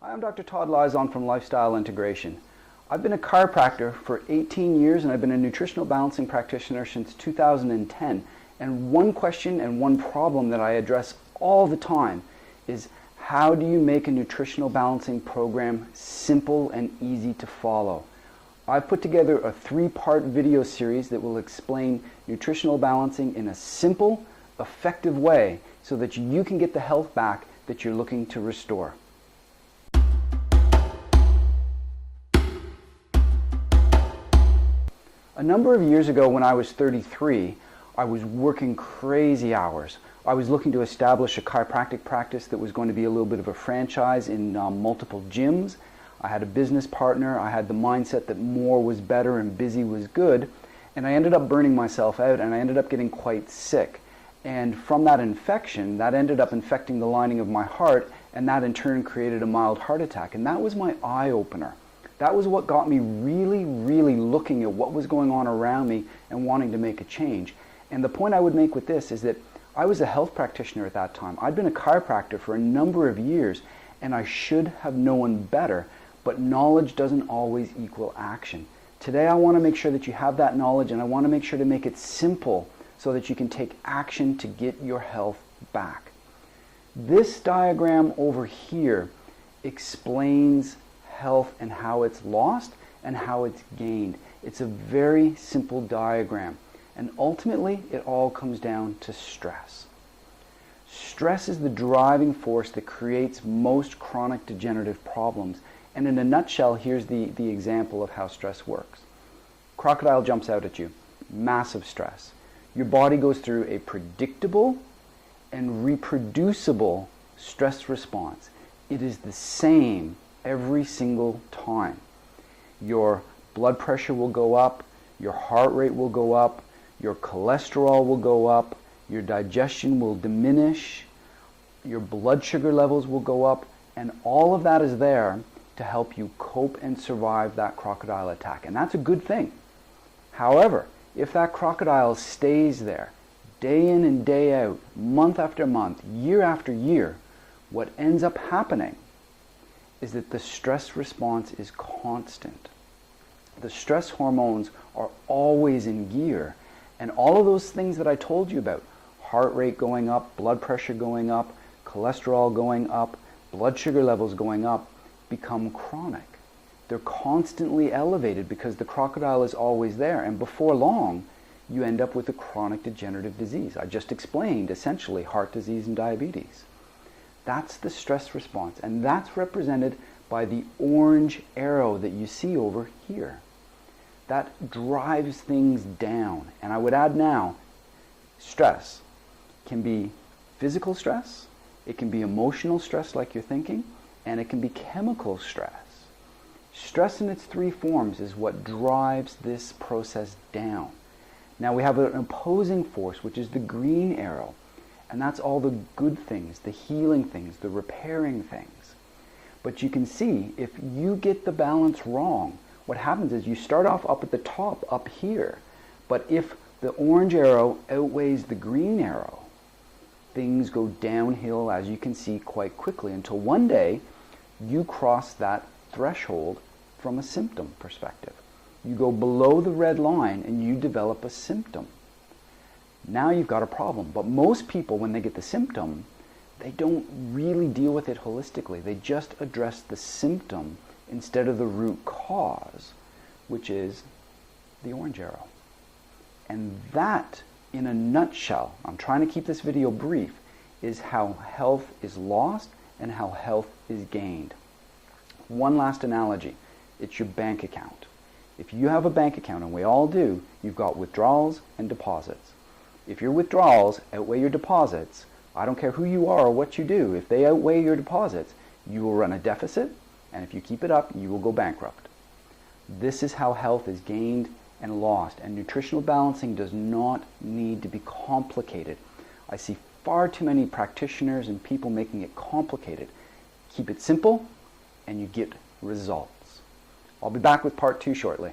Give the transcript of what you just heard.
Hi, I'm Dr. Todd Lizon from Lifestyle Integration. I've been a chiropractor for 18 years and I've been a nutritional balancing practitioner since 2010. And one question and one problem that I address all the time is how do you make a nutritional balancing program simple and easy to follow? I've put together a 3-part video series that will explain nutritional balancing in a simple, effective way so that you can get the health back that you're looking to restore. A number of years ago when I was 33, I was working crazy hours. I was looking to establish a chiropractic practice that was going to be a little bit of a franchise in multiple gyms. I had a business partner. I had the mindset that more was better and busy was good. And I ended up burning myself out and I ended up getting quite sick. And from that infection, that ended up infecting the lining of my heart, and that in turn created a mild heart attack. And that was my eye-opener. That was what got me really looking at what was going on around me and wanting to make a change. And the point I would make with this is that I was a health practitioner at that time. I'd been a chiropractor for a number of years and I should have known better, but knowledge doesn't always equal action. Today I want to make sure that you have that knowledge, and I want to make sure to make it simple so that you can take action to get your health back. This diagram over here explains health and how it's lost and how it's gained. It's a very simple diagram, and ultimately it all comes down to stress. Stress is the driving force that creates most chronic degenerative problems, and in a nutshell, here's the example of how stress works. Crocodile jumps out at you, massive stress. Your body goes through a predictable and reproducible stress response. It is the same every single time. Your blood pressure will go up, your heart rate will go up, your cholesterol will go up, your digestion will diminish, your blood sugar levels will go up, and all of that is there to help you cope and survive that crocodile attack. And that's a good thing. However, if that crocodile stays there day in and day out, month after month, year after year, what ends up happening is that the stress response is constant. The stress hormones are always in gear, and all of those things that I told you about, heart rate going up, blood pressure going up, cholesterol going up, blood sugar levels going up, become chronic. They're constantly elevated because the crocodile is always there, and before long you end up with a chronic degenerative disease. I just explained essentially heart disease and diabetes. That's the stress response, and that's represented by the orange arrow that you see over here. That drives things down. And I would add now, stress can be physical stress, it can be emotional stress like you're thinking, and it can be chemical stress. Stress in its 3 forms is what drives this process down. Now we have an opposing force, which is the green arrow. And that's all the good things, the healing things, the repairing things. But you can see, if you get the balance wrong, what happens is you start off up at the top, up here. But if the orange arrow outweighs the green arrow, things go downhill, as you can see, quite quickly, until one day you cross that threshold from a symptom perspective. You go below the red line and you develop a symptom. Now you've got a problem. But most people, when they get the symptom, they don't really deal with it holistically. They just address the symptom instead of the root cause, which is the orange arrow. And that, in a nutshell, I'm trying to keep this video brief, is how health is lost and how health is gained. One last analogy. It's your bank account. If you have a bank account, and we all do, you've got withdrawals and deposits. If your withdrawals outweigh your deposits, I don't care who you are or what you do, if they outweigh your deposits, you will run a deficit, and if you keep it up, you will go bankrupt. This is how health is gained and lost, and nutritional balancing does not need to be complicated. I see far too many practitioners and people making it complicated. Keep it simple, and you get results. I'll be back with part 2 shortly.